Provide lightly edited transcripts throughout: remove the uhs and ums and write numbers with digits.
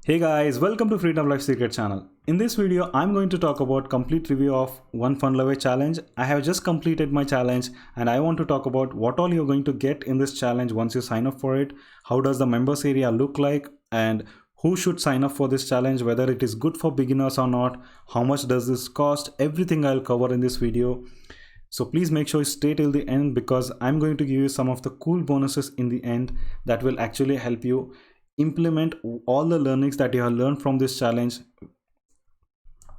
Hey guys, welcome to Freedom Life Secret channel. In this video, I'm going to talk about complete review of one funnel away challenge. I have just completed my challenge and I want to talk about what all you're going to get in this challenge once you sign up for it. How does the members area look like and who should sign up for this challenge, whether it is good for beginners or not, how much does this cost, everything I'll cover in this video. So please make sure you stay till the end because I'm going to give you some of the cool bonuses in the end that will actually help you implement all the learnings that you have learned from this challenge.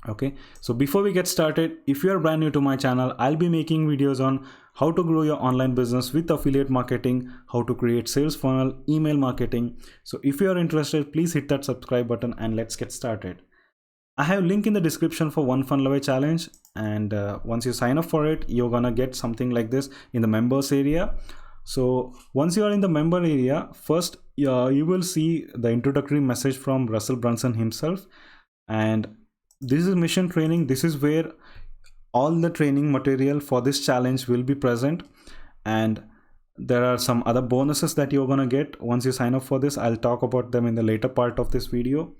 Okay, so before we get started, if you are brand new to my channel, I'll be making videos on how to grow your online business with affiliate marketing, how to create sales funnel, email marketing. So if you are interested, please hit that subscribe button and let's get started. I have a link in the description for one funnel away challenge, and once you sign up for it, you're gonna get something like this in the members area. So once you are in the member area, first you will see the introductory message from Ruseel Brunson himself, and this is mission training. This is where all the training material for this challenge will be present, and there are some other bonuses that you're gonna get once you sign up for this. I'll talk about them in the later part of this video.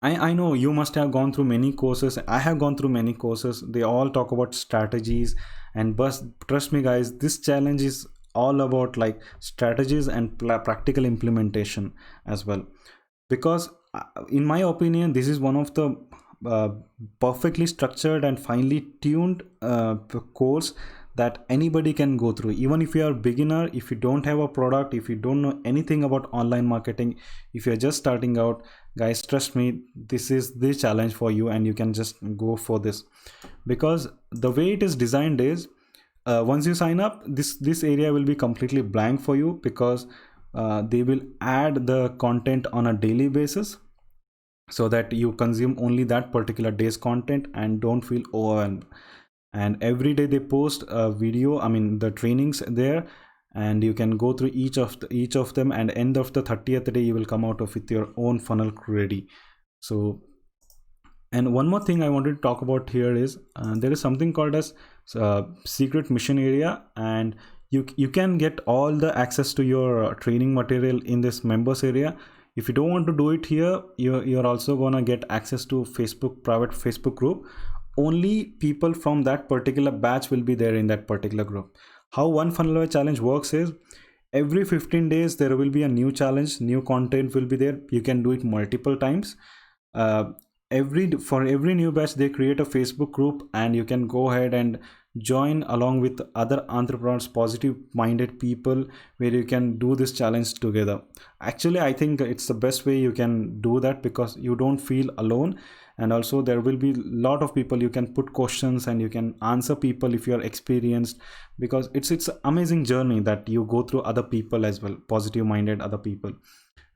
I know you must have gone through many courses. I have gone through many courses. They all talk about strategies, and but trust me guys, this challenge is all about like strategies and practical implementation as well, because in my opinion this is one of the uh, perfectly structured and finely tuned course that anybody can go through. Even if you are a beginner, if you don't have a product, if you don't know anything about online marketing, if you're just starting out, guys, trust me, this is the challenge for you and you can just go for this. Because the way it is designed is, once you sign up, this area will be completely blank for you, because they will add the content on a daily basis so that you consume only that particular day's content and don't feel overwhelmed. And every day they post a video, I mean the trainings there, and you can go through each of them, and end of the 30th day you will come out of with your own funnel ready. So, and one more thing I wanted to talk about here is there is something called as secret mission area, and you can get all the access to your training material in this members area. If you don't want to do it here, you're also gonna get access to private Facebook group. Only people from that particular batch will be there in that particular group. How one funnel away challenge works is, every 15 days there will be a new challenge, new content will be there. You can do it multiple times. For every new batch they create a Facebook group, and you can go ahead and join along with other entrepreneurs, positive minded people, where you can do this challenge together. Actually, I think it's the best way you can do that, because you don't feel alone, and also there will be a lot of people. You can put questions and you can answer people if you are experienced, because it's an amazing journey that you go through other people as well, positive minded other people.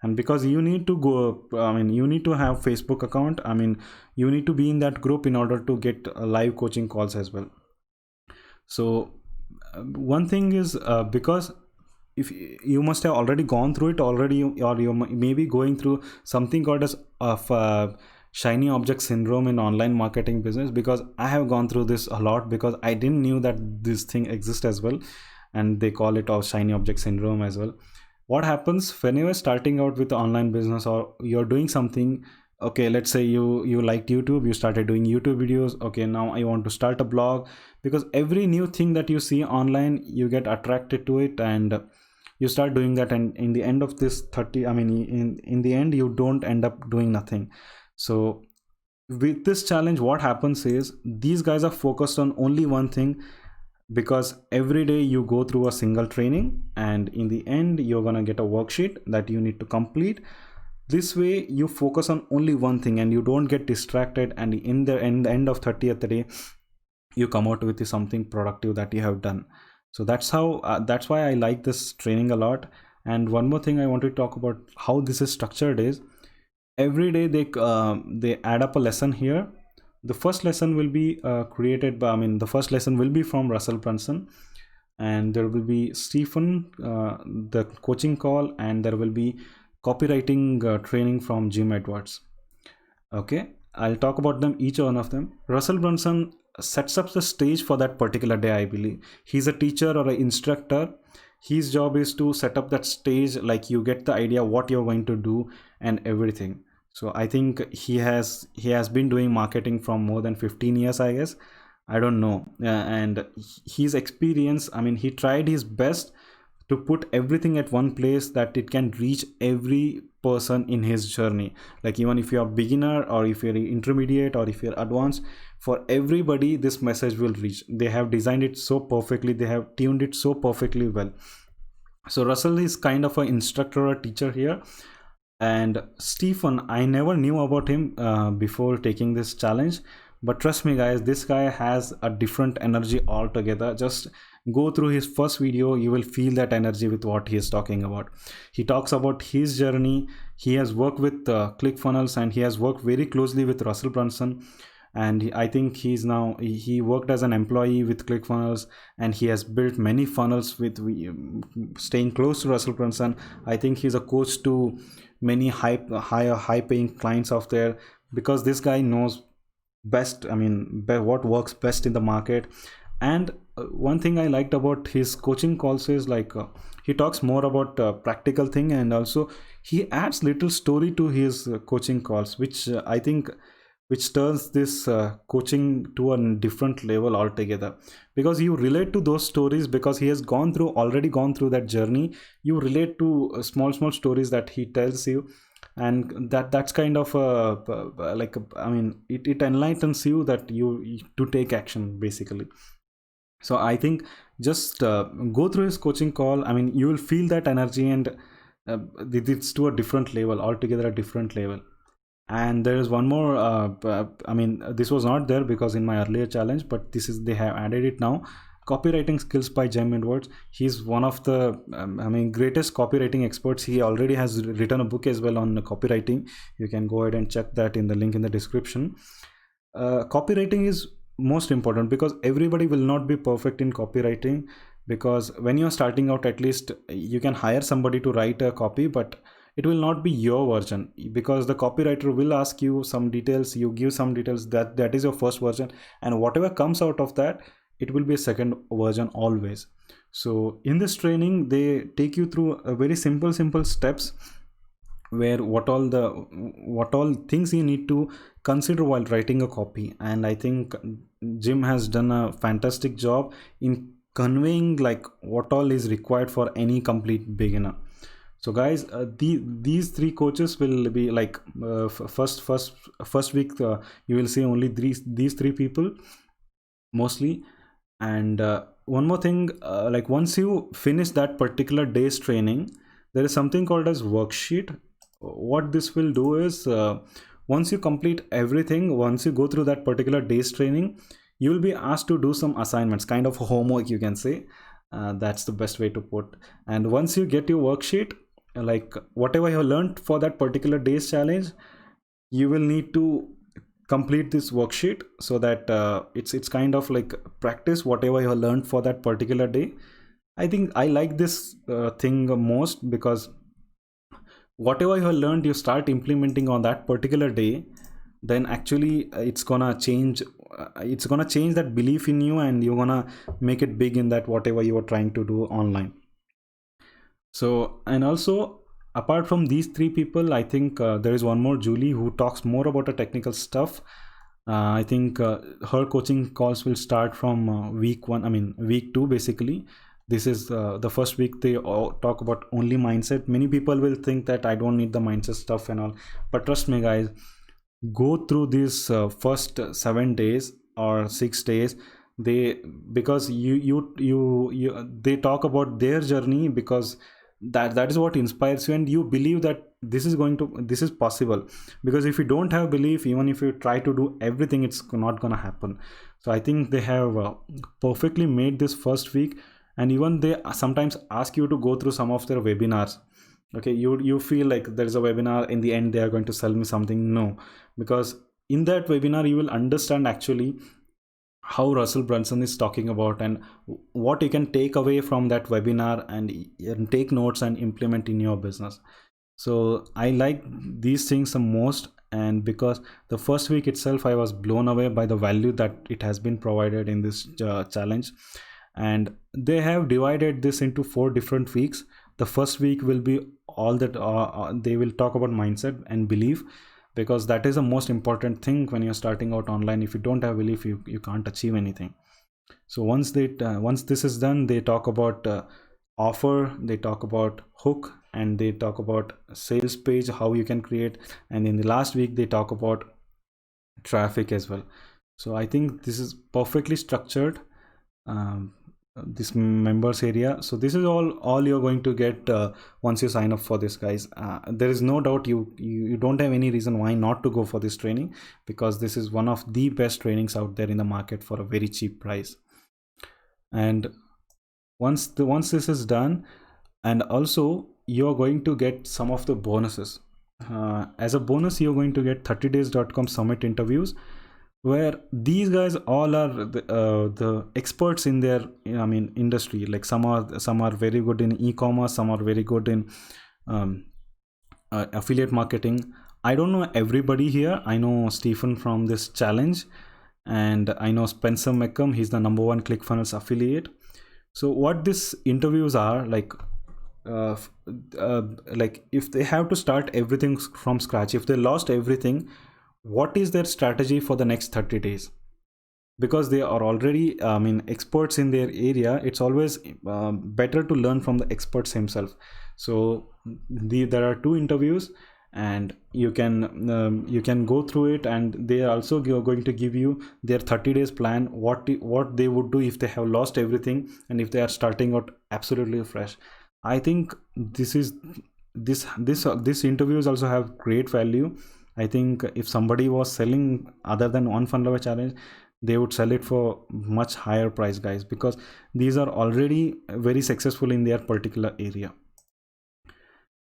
And because you need to go, I mean you need to have Facebook account, I mean you need to be in that group in order to get live coaching calls as well. So one thing is, because if you must have already gone through it already, or you may be going through something called as shiny object syndrome in online marketing business, because I have gone through this a lot, because I didn't knew that this thing exists as well, and they call it shiny object syndrome as well. What happens when you're starting out with the online business, or you're doing something? Okay, let's say you liked YouTube, you started doing YouTube videos. Okay, now I want to start a blog, because every new thing that you see online, you get attracted to it and you start doing that, and in the end of this 30, I mean in the end you don't end up doing nothing. So with this challenge, what happens is, these guys are focused on only one thing, because every day you go through a single training, and in the end you're gonna get a worksheet that you need to complete. This way you focus on only one thing and you don't get distracted, and in the end of 30th day you come out with something productive that you have done. So that's how that's why I like this training a lot. And one more thing I want to talk about how this is structured is, every day they add up a lesson here. The first lesson will be created by, I mean the first lesson will be from Ruseel Brunson, and there will be Stephen, the coaching call, and there will be copywriting training from Jim Edwards. Okay, I'll talk about them, each one of them. Ruseel Brunson sets up the stage for that particular day. I believe he's a teacher or an instructor his job is to set up that stage, like you get the idea what you're going to do and everything. So I think he has been doing marketing from more than 15 years, I guess. I don't know. And his experience, I mean, he tried his best to put everything at one place that it can reach every person in his journey. Like even if you're a beginner, or if you're intermediate, or if you're advanced, for everybody this message will reach. They have designed it so perfectly, they have tuned it so perfectly well. So Russell is kind of an instructor or teacher here. And Stephen, I never knew about him before taking this challenge, but trust me guys, this guy has a different energy altogether. Just go through his first video, you will feel that energy with what he is talking about. He talks about his journey. He has worked with ClickFunnels, and he has worked very closely with Ruseel Brunson. And I think he worked as an employee with ClickFunnels, and he has built many funnels with staying close to Ruseel Brunson. I think he's a coach to many high paying clients out there, because this guy knows best, I mean, what works best in the market. And one thing I liked about his coaching calls is like he talks more about practical thing, and also he adds little story to his coaching calls, which I think which turns this coaching to a different level altogether, because you relate to those stories, because he has already gone through that journey. You relate to small stories that he tells you, and that's kind of like I mean, it enlightens you that you to take action basically. So I think just go through his coaching call. I mean, you will feel that energy, and it's to a different level altogether, a different level. And there is one more I mean, this was not there because in my earlier challenge, but they have added it now. Copywriting skills by Jem Edwards. He's one of the I mean, greatest copywriting experts. He already has written a book as well on copywriting. You can go ahead and check that in the link in the description. Copywriting is most important, because everybody will not be perfect in copywriting, because when you're starting out, at least you can hire somebody to write a copy, but it will not be your version, because the copywriter will ask you some details, you give some details, that is your first version, and whatever comes out of that, it will be a second version always. So in this training, they take you through a very simple steps, where what all things you need to consider while writing a copy. And I think Jim has done a fantastic job in conveying like what all is required for any complete beginner. So guys, these three coaches will be like first week you will see only these three people mostly. And one more thing, like once you finish that particular day's training, there is something called as worksheet. What this will do is once you complete everything, once you go through that particular day's training, you will be asked to do some assignments, kind of homework you can say. That's the best way to put. And once you get your worksheet, like whatever you have learned for that particular day's challenge, you will need to complete this worksheet, so that it's kind of like practice whatever you have learned for that particular day. I think I like this thing most, because whatever you have learned, you start implementing on that particular day, then actually it's gonna change that belief in you, and you're gonna make it big in that whatever you are trying to do online. So, and also apart from these three people, I think there is one more, Julie, who talks more about the technical stuff. I think her coaching calls will start from week 2 basically. This is the first week they all talk about only mindset. Many people will think that I don't need the mindset stuff and all, but trust me guys, go through these first 7 days or 6 days. Because they talk about their journey, because that is what inspires you, and you believe that this is possible. Because if you don't have belief, even if you try to do everything, it's not gonna happen. So I think they have perfectly made this first week. And even they sometimes ask you to go through some of their webinars. Okay, you feel like there is a webinar, in the end they are going to sell me something. No, because in that webinar you will understand actually how Ruseel Brunson is talking about, and what you can take away from that webinar and take notes and implement in your business. So I like these things the most, and because the first week itself I was blown away by the value that it has been provided in this challenge. and they have divided this into 4 different weeks. The first week will be all that they will talk about mindset and belief, because that is the most important thing when you're starting out online. If you don't have belief, you can't achieve anything. So once this is done, they talk about offer, they talk about hook, and they talk about sales page, how you can create, and in the last week they talk about traffic as well. So I think this is perfectly structured, this members area. So this is all you're going to get once you sign up for this, guys. There is no doubt you don't have any reason why not to go for this training, because this is one of the best trainings out there in the market for a very cheap price. And once this is done, and also you're going to get some of the bonuses. As a bonus, you're going to get 30days.com summit interviews, where these guys all are the experts in their industry. Like some are very good in e-commerce, some are very good in affiliate marketing. I don't know everybody here. I know Stephen from this challenge, and I know Spencer McComb. He's the #1 ClickFunnels affiliate. So what these interviews are like, if they have to start everything from scratch, if they lost everything, what is their strategy for the next 30 days? Because they are already experts in their area, it's always better to learn from the experts himself. So there are 2 interviews, and you can go through it, and they are also going to give you their 30 days plan, what they would do if they have lost everything and if they are starting out absolutely fresh. I think this interviews also have great value. I think if somebody was selling other than One Funnel Away Challenge, they would sell it for much higher price, guys, because these are already very successful in their particular area.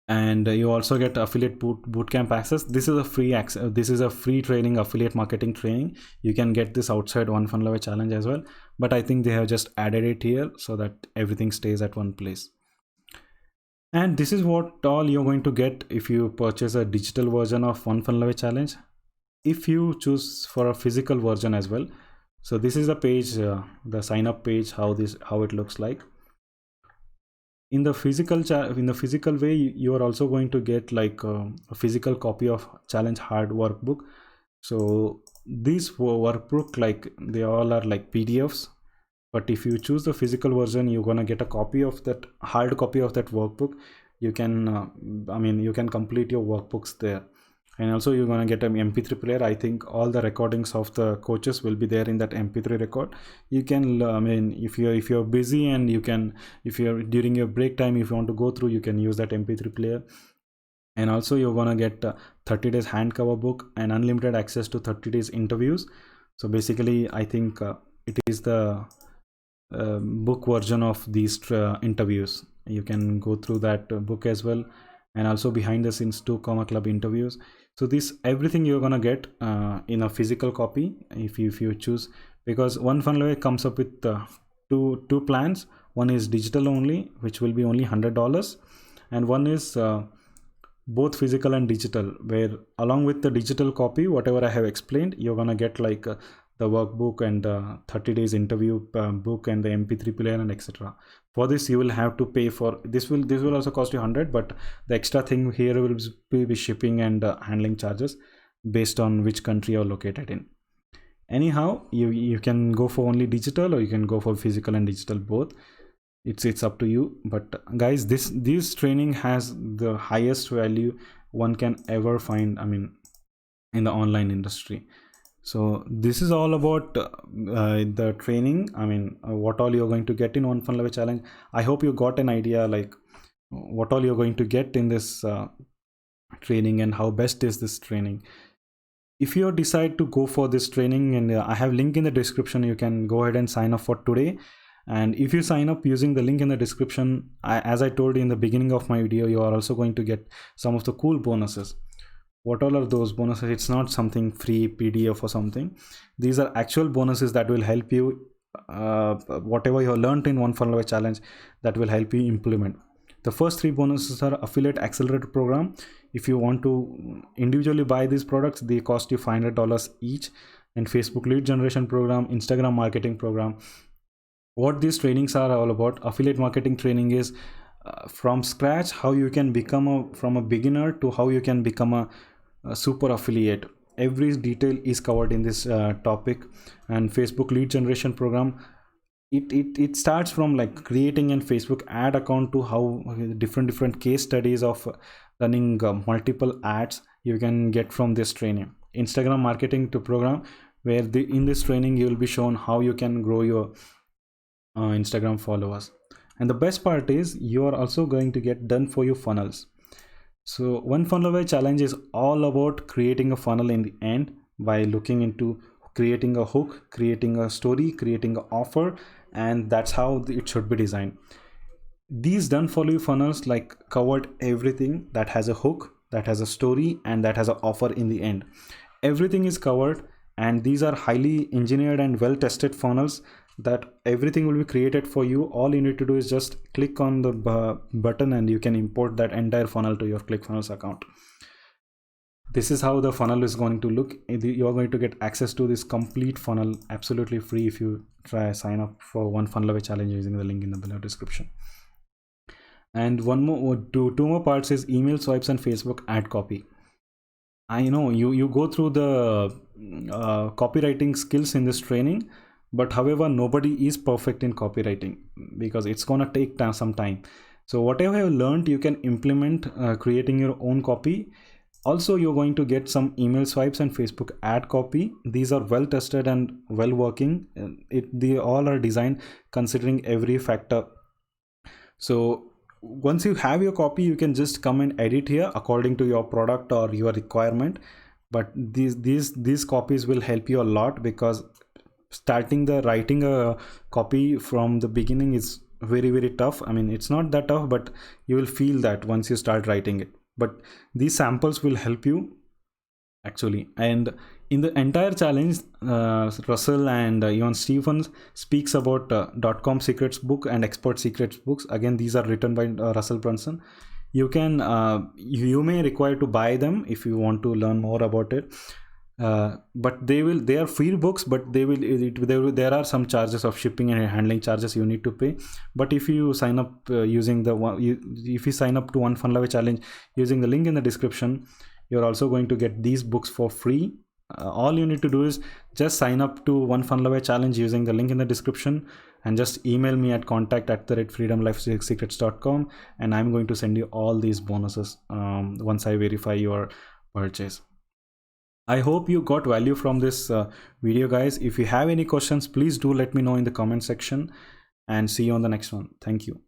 And you also get affiliate bootcamp access. This is a free access. This is a free training, affiliate marketing training. You can get this outside One Funnel Away Challenge as well, but I think they have just added it here so that everything stays at one place. And this is what all you're going to get if you purchase a digital version of One Funnel Away Challenge. If you choose for a physical version as well, so this is the page, the sign up page, how it looks like. In the physical way, you are also going to get like a physical copy of challenge hard workbook. So these workbook, like they all are like PDFs, but if you choose the physical version, you're gonna get a copy of that, hard copy of that workbook. You can you can complete your workbooks there. And also you're gonna get an MP3 player. I think all the recordings of the coaches will be there in that MP3 record. You can if you're busy, and if you're during your break time, if you want to go through, you can use that MP3 player. And also you're gonna get 30 days hand cover book and unlimited access to 30 days interviews. So basically I think it is the book version of these interviews. You can go through that book as well, and also behind the scenes 2 Comma Club interviews. So this everything you're gonna get in a physical copy if you choose, because One Funnel Away comes up with two plans. One is digital only, which will be only $100, and one is both physical and digital, where along with the digital copy, whatever I have explained, you're gonna get like the workbook and the 30 days interview book and the MP3 player and etc. For this you will have to pay for this will also cost you 100, but the extra thing here will be shipping and handling charges based on which country you're located in. Anyhow, you can go for only digital, or you can go for physical and digital both. It's up to you. But guys, this training has the highest value one can ever find, in the online industry. So this is all about the training. What all you're going to get in One Funnel Away Challenge. I hope you got an idea like what all you're going to get in this training and how best is this training. If you decide to go for this training, and I have link in the description, you can go ahead and sign up for today. And if you sign up using the link in the description, as I told you in the beginning of my video, you are also going to get some of the cool bonuses. What all are those bonuses? It's not something free PDF or something. These are actual bonuses that will help you, whatever you have learned in One Funnel Away Challenge, that will help you implement. The first 3 bonuses are Affiliate Accelerator Program. If you want to individually buy these products, they cost you $500 each. And Facebook Lead Generation Program, Instagram Marketing Program, what these trainings are all about. Affiliate marketing training is from scratch how you can become from a beginner to how you can become a super affiliate. Every detail is covered in this topic. And Facebook lead generation program, it starts from like creating a Facebook ad account to how different case studies of running multiple ads you can get from this training. Instagram marketing to program, where in this training you will be shown how you can grow your Instagram followers. And the best part is you are also going to get done for your funnels. So one funnel away challenge is all about creating a funnel in the end by looking into creating a hook, creating a story, creating an offer, and that's how it should be designed. These done for you funnels like covered everything that has a hook, that has a story, and that has an offer in the end. Everything is covered, and these are highly engineered and well tested funnels that everything will be created for you. All you need to do is just click on the button and you can import that entire funnel to your ClickFunnels account. This is how the funnel is going to look. You are going to get access to this complete funnel absolutely free if you sign up for one funnel away challenge using the link in the below description. And two more parts is email swipes and Facebook ad copy. I know you go through the copywriting skills in this training, but however nobody is perfect in copywriting because it's gonna take some time. So whatever you have learned you can implement creating your own copy. Also you're going to get some email swipes and Facebook ad copy. These are well tested and well working. They all are designed considering every factor. So once you have your copy, you can just come and edit here according to your product or your requirement. But these copies will help you a lot, because writing a copy from the beginning is very tough. I mean, it's not that tough, but you will feel that once you start writing it. But these samples will help you actually. And in the entire challenge, Russell and even Stephens speaks about .com secrets book and expert secrets books. Again, these are written by Ruseel Brunson. You can you may require to buy them if you want to learn more about it. But they are free books, but there are some charges of shipping and handling charges you need to pay. But if you sign up using the one, if you sign up to one funnel away challenge using the link in the description, you're also going to get these books for free. All you need to do is just sign up to one funnel away challenge using the link in the description, and just email me at contact@freedomlifesecrets.com, and I'm going to send you all these bonuses once I verify your purchase. I hope you got value from this video, guys. If you have any questions, please do let me know in the comment section, and see you on the next one. Thank you.